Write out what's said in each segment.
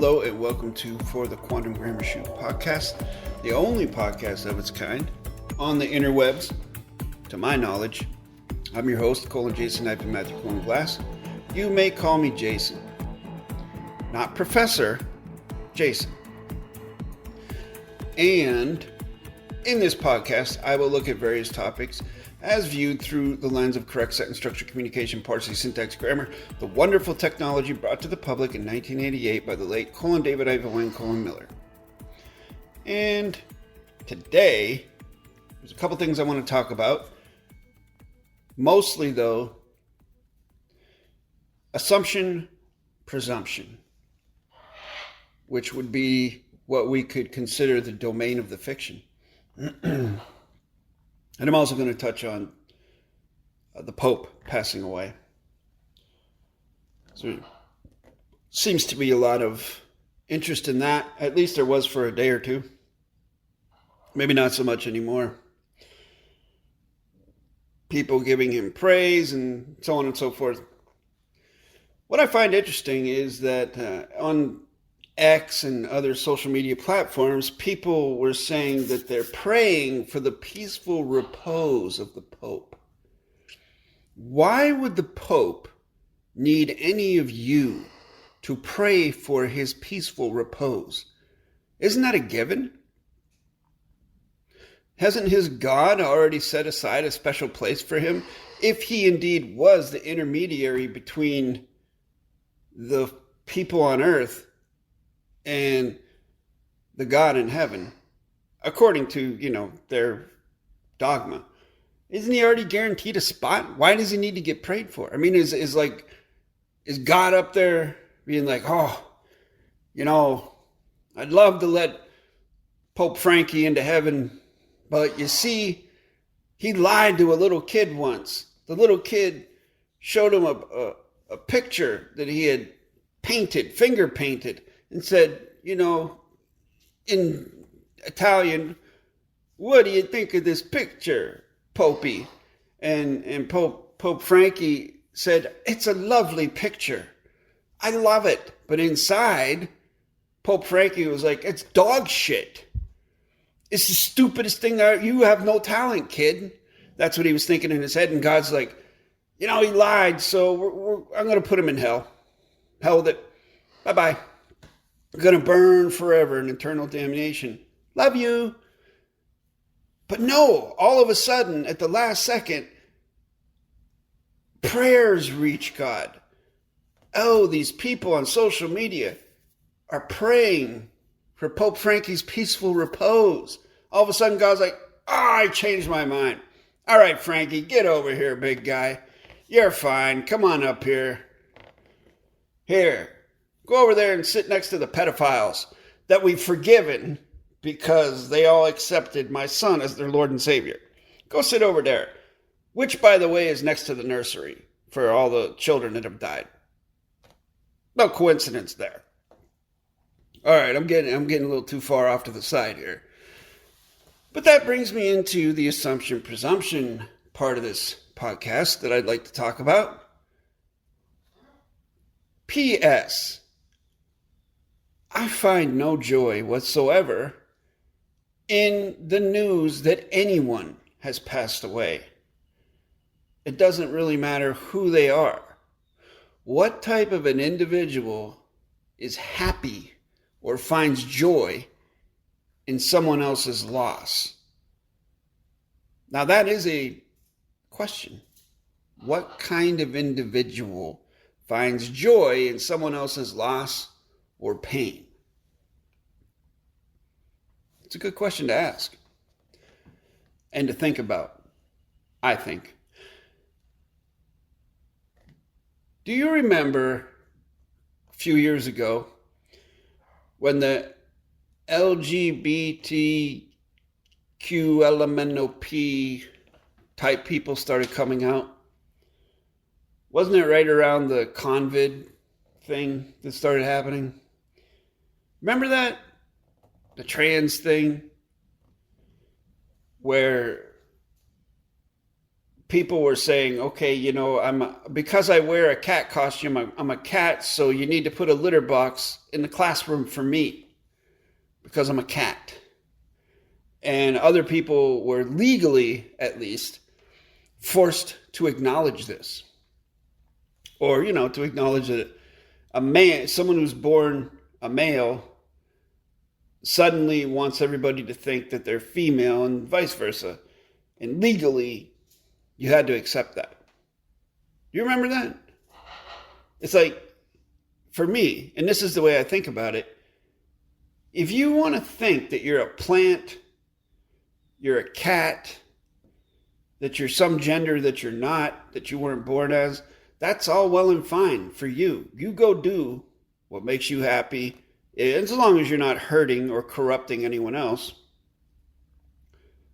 Hello and welcome to For the Quantum Grammar Shoot podcast, the only podcast of its kind on the interwebs, to my knowledge. I'm your host, Jason Matthew Glass. You may call me Jason. Not Professor, Jason. And in this podcast, I will look at various topics as viewed through the lens of correct sentence structure, communication, parsing, syntax, grammar, the wonderful technology brought to the public in 1988 by the late DAVID-WYNN Miller. And today, there's a couple things I want to talk about. Mostly, though, assumption, presumption, which would be what we could consider the domain of the fiction. And I'm also going to touch on the Pope passing away. So seems to be a lot of interest in that. At least there was for a day or two. Maybe not so much anymore. People giving him praise and so on and so forth. What I find interesting is that on X and other social media platforms, people were saying that they're praying for the peaceful repose of the Pope. Why would the Pope need any of you to pray for his peaceful repose? Isn't that a given? Hasn't his God already set aside a special place for him if he indeed was the intermediary between the people on earth and the God in heaven, according to, their dogma? Isn't he already guaranteed a spot? Why does he need to get prayed for? I mean, is God up there being like, I'd love to let Pope Frankie into heaven, but you see, he lied to a little kid once. The little kid showed him a picture that he had painted, finger painted, and said, in Italian, what do you think of this picture, Popey? And Pope Frankie said, it's a lovely picture. I love it. But inside, Pope Frankie was like, it's dog shit. It's the stupidest thing you have no talent, kid. That's what he was thinking in his head. And God's like, he lied, so I'm going to put him in hell. Hell with it. Bye-bye. We're going to burn forever in eternal damnation. Love you. But no, all of a sudden, at the last second, prayers reach God. Oh, these people on social media are praying for Pope Frankie's peaceful repose. All of a sudden, God's like, I changed my mind. All right, Frankie, get over here, big guy. You're fine. Come on up here. Here. Go over there and sit next to the pedophiles that we've forgiven because they all accepted my son as their Lord and Savior. Go sit over there, which, by the way, is next to the nursery for all the children that have died. No coincidence there. All right, I'm getting a little too far off to the side here. But that brings me into the assumption-presumption part of this podcast that I'd like to talk about. P.S. I find no joy whatsoever in the news that anyone has passed away. It doesn't really matter who they are. What type of an individual is happy or finds joy in someone else's loss? Now that is a question. What kind of individual finds joy in someone else's loss or pain? It's a good question to ask and to think about, I think. Do you remember a few years ago when the LGBTQLMNOP type people started coming out? Wasn't it right around the COVID thing that started happening? Remember that? The trans thing? Where people were saying, okay, because I wear a cat costume, I'm a cat, so you need to put a litter box in the classroom for me because I'm a cat. And other people were legally, at least, forced to acknowledge this. Or, to acknowledge that a man, someone who's born a male, suddenly wants everybody to think that they're female and vice versa. And legally, you had to accept that. You remember that? It's like, for me, and this is the way I think about it, if you want to think that you're a plant, you're a cat, that you're some gender that you're not, that you weren't born as, that's all well and fine for you. You go do what makes you happy, as long as you're not hurting or corrupting anyone else.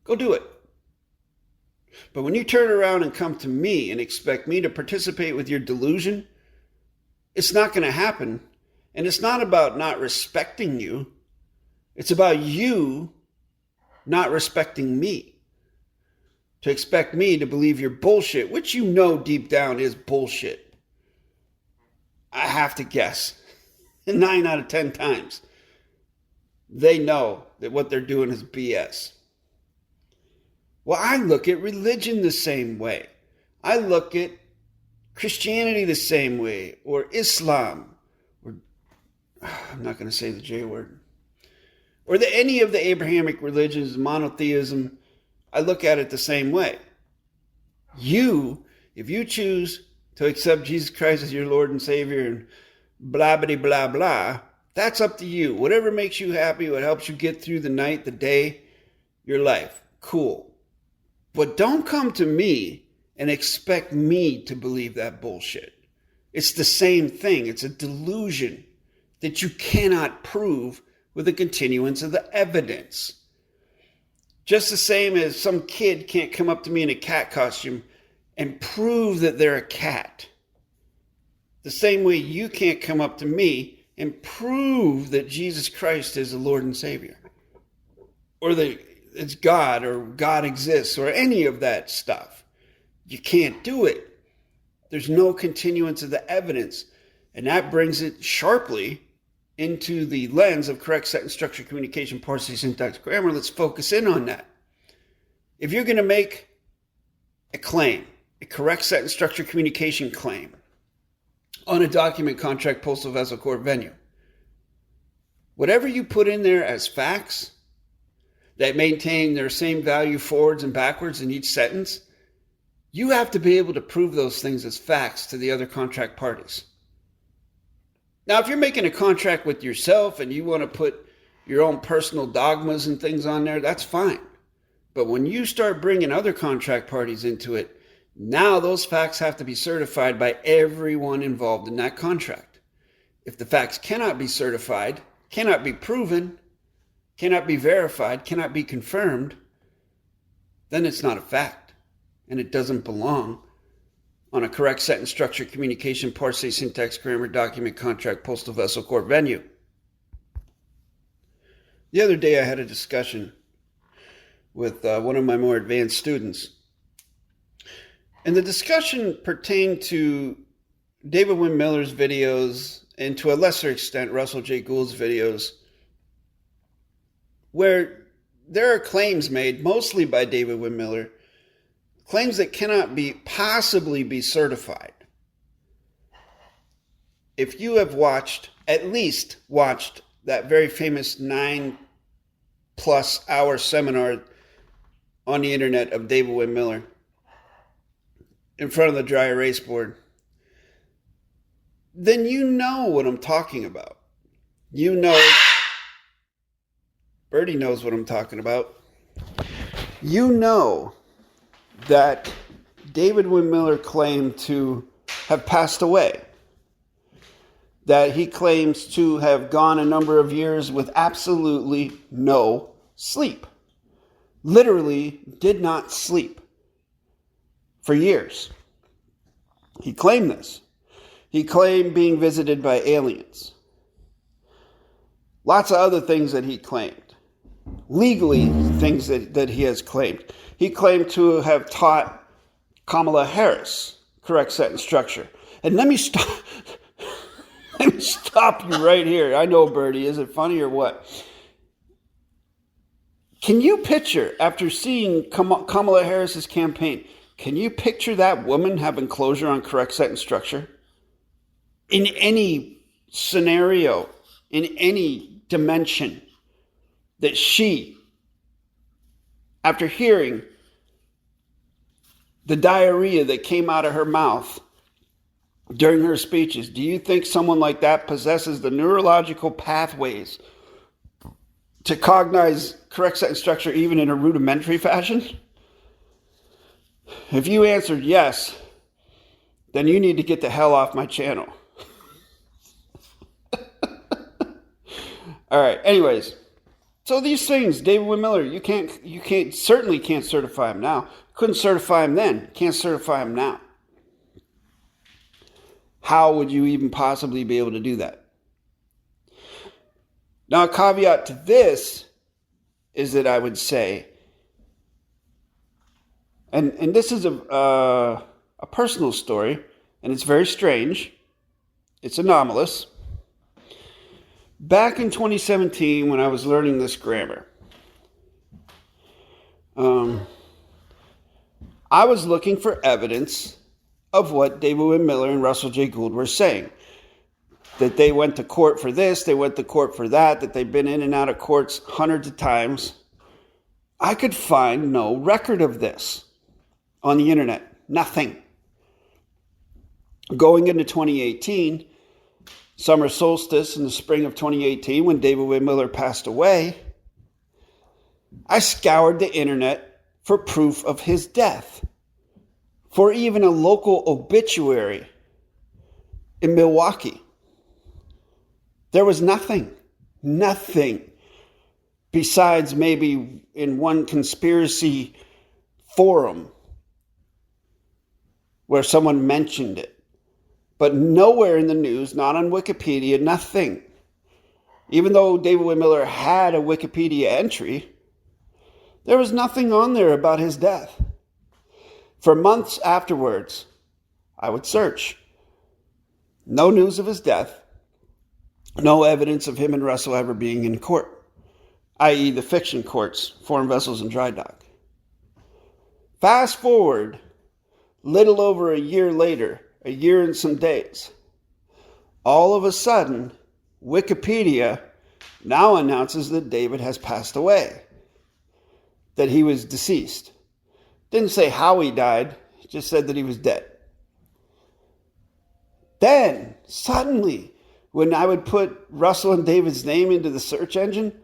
Go do it. But when you turn around and come to me and expect me to participate with your delusion, it's not going to happen. And it's not about not respecting you. It's about you not respecting me. To expect me to believe your bullshit, which you know deep down is bullshit. I have to guess. 9 out of 10 times. They know that what they're doing is BS. Well, I look at religion the same way. I look at Christianity the same way, or Islam, or I'm not going to say the J word, or any of the Abrahamic religions, monotheism. I look at it the same way. If you choose to accept Jesus Christ as your Lord and Savior and blah, blah, blah, blah, that's up to you. Whatever makes you happy, what helps you get through the night, the day, your life, cool. But don't come to me and expect me to believe that bullshit. It's the same thing. It's a delusion that you cannot prove with a continuance of the evidence. Just the same as some kid can't come up to me in a cat costume and prove that they're a cat. The same way you can't come up to me and prove that Jesus Christ is the Lord and Savior. Or that it's God, or God exists, or any of that stuff. You can't do it. There's no continuance of the evidence. And that brings it sharply into the lens of correct sentence structure, communication, parsing, syntax, grammar. Let's focus in on that. If you're going to make a claim, a correct sentence structure, communication claim, on a document, contract, postal vessel, court, venue, whatever you put in there as facts that maintain their same value forwards and backwards in each sentence, you have to be able to prove those things as facts to the other contract parties. Now, if you're making a contract with yourself and you want to put your own personal dogmas and things on there, that's fine. But when you start bringing other contract parties into it, now those facts have to be certified by everyone involved in that contract. If the facts cannot be certified, cannot be proven, cannot be verified, cannot be confirmed, then it's not a fact. And it doesn't belong on a correct sentence structure, communication, parsing, syntax, grammar, document, contract, postal vessel, court, venue. The other day I had a discussion with one of my more advanced students. And the discussion pertained to David-WYNN Miller's videos, and to a lesser extent, Russell J. Gould's videos, where there are claims made, mostly by David-WYNN Miller, claims that cannot possibly be certified. If you have at least watched that very famous 9+ hour seminar on the internet of David-WYNN Miller in front of the dry erase board, then you know what I'm talking about. You know, Birdie knows what I'm talking about. You know that David-WYNN Miller claimed to have passed away. That he claims to have gone a number of years with absolutely no sleep. Literally did not sleep for years. He claimed this. He claimed being visited by aliens. Lots of other things that he claimed. Legally, things that he has claimed. He claimed to have taught Kamala Harris. Correct sentence structure. And let me stop. Let me stop you right here. I know, Bertie. Is it funny or what? Can you picture, after seeing Kamala Harris's campaign, can you picture that woman having closure on correct sentence structure? In any scenario, in any dimension, that she, after hearing the diarrhea that came out of her mouth during her speeches, do you think someone like that possesses the neurological pathways to cognize correct sentence structure even in a rudimentary fashion? If you answered yes, then you need to get the hell off my channel. All right, anyways. So these things, David-Wynn Miller, you certainly can't certify him now. Couldn't certify him then. Can't certify him now. How would you even possibly be able to do that? Now, a caveat to this is that I would say, and this is a personal story, and it's very strange. It's anomalous. Back in 2017, when I was learning this grammar, I was looking for evidence of what David-Wynn Miller and Russell J. Gould were saying. That they went to court for this, they went to court for that, that they've been in and out of courts hundreds of times. I could find no record of this on the internet. Nothing. Going into 2018, summer solstice in the spring of 2018, when David-Wynn Miller passed away, I scoured the internet for proof of his death. For even a local obituary in Milwaukee. There was nothing besides maybe in one conspiracy forum where someone mentioned it. But nowhere in the news, not on Wikipedia, nothing. Even though David-Wynn Miller had a Wikipedia entry, there was nothing on there about his death. For months afterwards, I would search. No news of his death. No evidence of him and Russell ever being in court, i.e. the fiction courts, foreign vessels, and dry dock. Fast forward, little over a year later, a year and some days, all of a sudden, Wikipedia now announces that David has passed away, that he was deceased. Didn't say how he died, just said that he was dead. Then, suddenly, when I would put Russell and David's name into the search engine,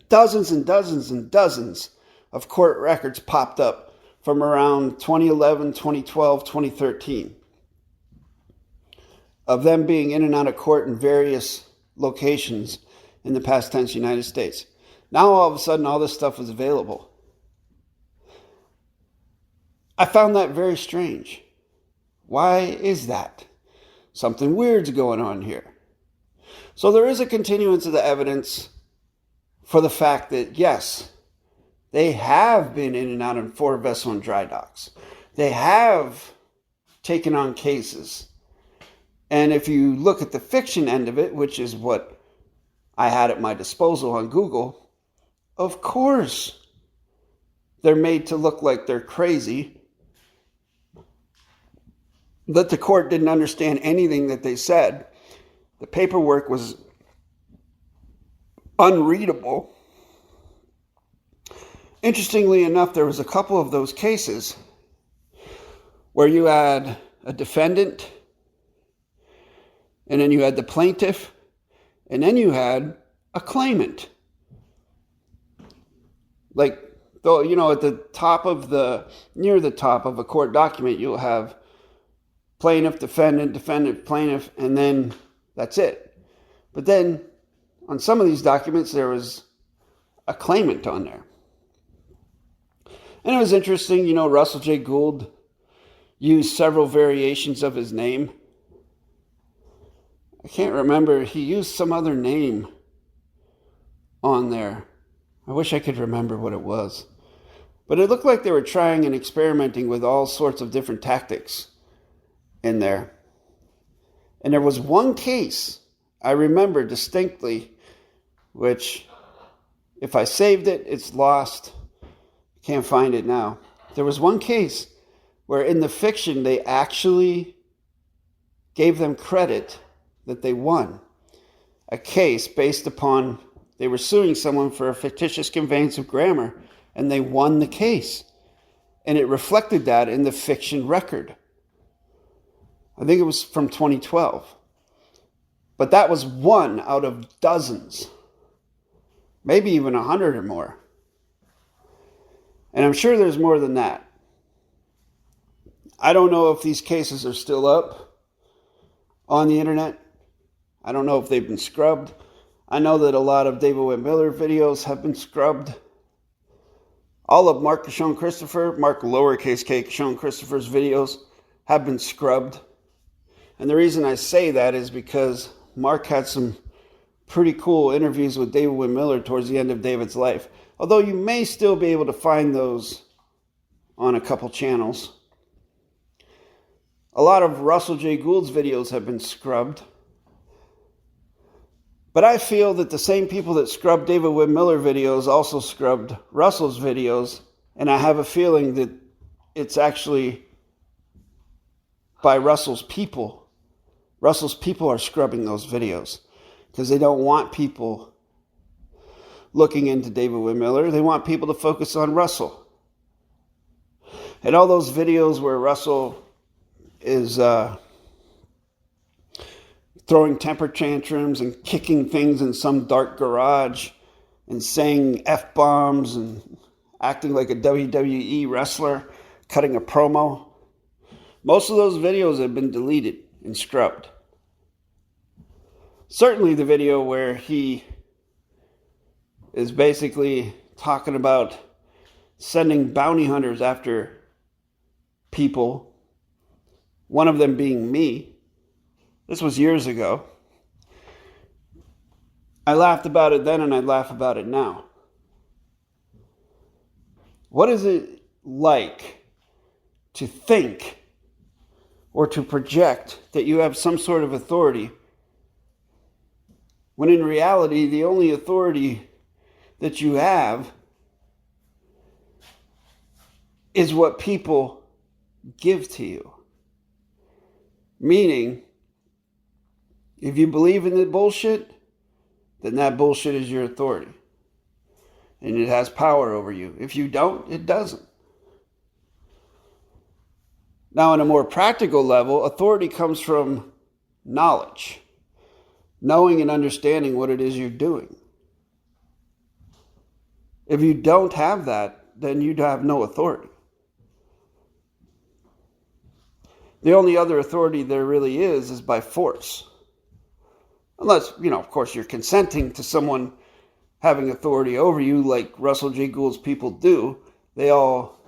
dozens and dozens and dozens of court records popped up from around 2011, 2012, 2013 of them being in and out of court in various locations in the past tense United States. Now all of a sudden all this stuff was available. I found that very strange. Why is that? Something weird's going on here. So there is a continuance of the evidence for the fact that, yes, they have been in and out of foreign vessel and dry docks. They have taken on cases. And if you look at the fiction end of it, which is what I had at my disposal on Google, of course, they're made to look like they're crazy, that the court didn't understand anything that they said. The paperwork was unreadable. Interestingly enough, there was a couple of those cases where you had a defendant, and then you had the plaintiff, and then you had a claimant. Like, though, you know, at the top of near the top of a court document, you'll have plaintiff, defendant, defendant, plaintiff, and then that's it. But then on some of these documents, there was a claimant on there. And it was interesting, you know, Russell J. Gould used several variations of his name. I can't remember. He used some other name on there. I wish I could remember what it was. But it looked like they were trying and experimenting with all sorts of different tactics in there. And there was one case I remember distinctly, which if I saved it, it's lost. Can't find it now. There was one case where in the fiction they actually gave them credit that they won. A case based upon, they were suing someone for a fictitious conveyance of grammar, and they won the case. And it reflected that in the fiction record. I think it was from 2012. But that was one out of dozens. Maybe even 100 or more. And I'm sure there's more than that. I don't know if these cases are still up on the internet. I don't know if they've been scrubbed. I know that a lot of David-WYNN Miller videos have been scrubbed. All of Mark lowercase k Sean Christopher's videos have been scrubbed. And the reason I say that is because Mark had some pretty cool interviews with David-WYNN Miller towards the end of David's life. Although you may still be able to find those on a couple channels. A lot of Russell J. Gould's videos have been scrubbed. But I feel that the same people that scrubbed David-WYNN Miller videos also scrubbed Russell's videos. And I have a feeling that it's actually by Russell's people. Russell's people are scrubbing those videos because they don't want people looking into David-WYNN Miller. They want people to focus on Russell. And all those videos where Russell is throwing temper tantrums and kicking things in some dark garage and saying F-bombs and acting like a WWE wrestler, cutting a promo. Most of those videos have been deleted and scrubbed. Certainly the video where he is basically talking about sending bounty hunters after people, one of them being me. This was years ago. I laughed about it then and I laugh about it now. What is it like to think or to project that you have some sort of authority when in reality the only authority that you have is what people give to you? Meaning, if you believe in the bullshit, then that bullshit is your authority. And it has power over you. If you don't, it doesn't. Now, on a more practical level, authority comes from knowledge. Knowing and understanding what it is you're doing. If you don't have that, then you have no authority. The only other authority there really is by force. Unless, of course, you're consenting to someone having authority over you like Russell J. Gould's people do. They all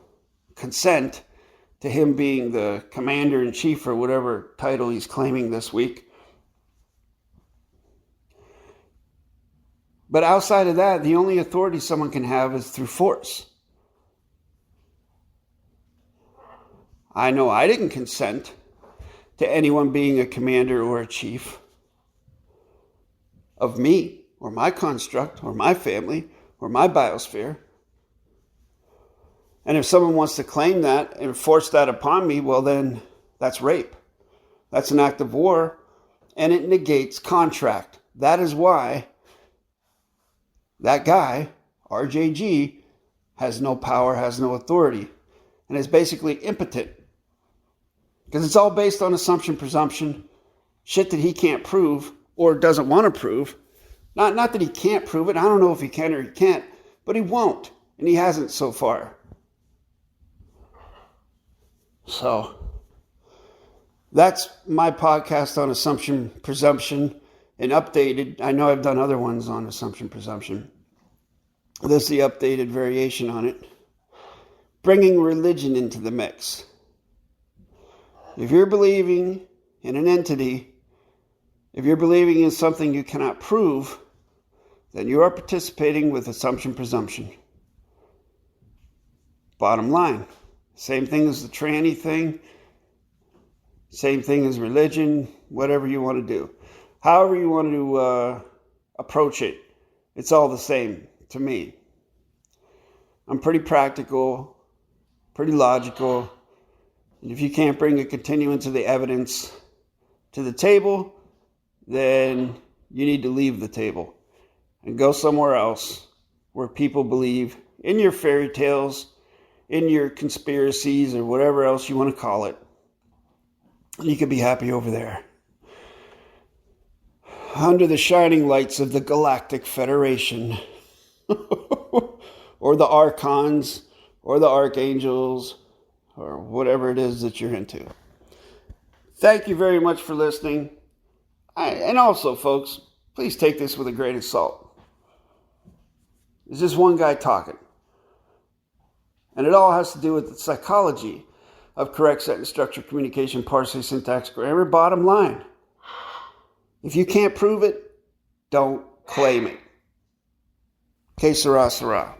consent to him being the commander-in-chief or whatever title he's claiming this week. But outside of that, the only authority someone can have is through force. I know I didn't consent to anyone being a commander or a chief of me, or my construct, or my family, or my biosphere. And if someone wants to claim that and force that upon me, well then, that's rape. That's an act of war, and it negates contract. That is why that guy, RJG, has no power, has no authority, and is basically impotent. Because it's all based on assumption, presumption, shit that he can't prove or doesn't want to prove. Not that he can't prove it. I don't know if he can or he can't, but he won't, and he hasn't so far. So, that's my podcast on assumption, presumption, and updated. I know I've done other ones on assumption, presumption. This is the updated variation on it. Bringing religion into the mix. If you're believing in an entity, if you're believing in something you cannot prove, then you are participating with assumption, presumption. Bottom line. Same thing as the tranny thing. Same thing as religion. Whatever you want to do. However you want to approach it. It's all the same to me. I'm pretty practical. Pretty logical. And if you can't bring a continuance of the evidence to the table, then you need to leave the table and go somewhere else where people believe in your fairy tales, in your conspiracies, or whatever else you want to call it. You could be happy over there. Under the shining lights of the Galactic Federation, or the Archons, or the Archangels, or whatever it is that you're into. Thank you very much for listening. And also, folks, please take this with a grain of salt. It's just one guy talking. And it all has to do with the psychology of correct sentence structure, communication, parsing, syntax, grammar. Bottom line. If you can't prove it, don't claim it. Que sera, sera.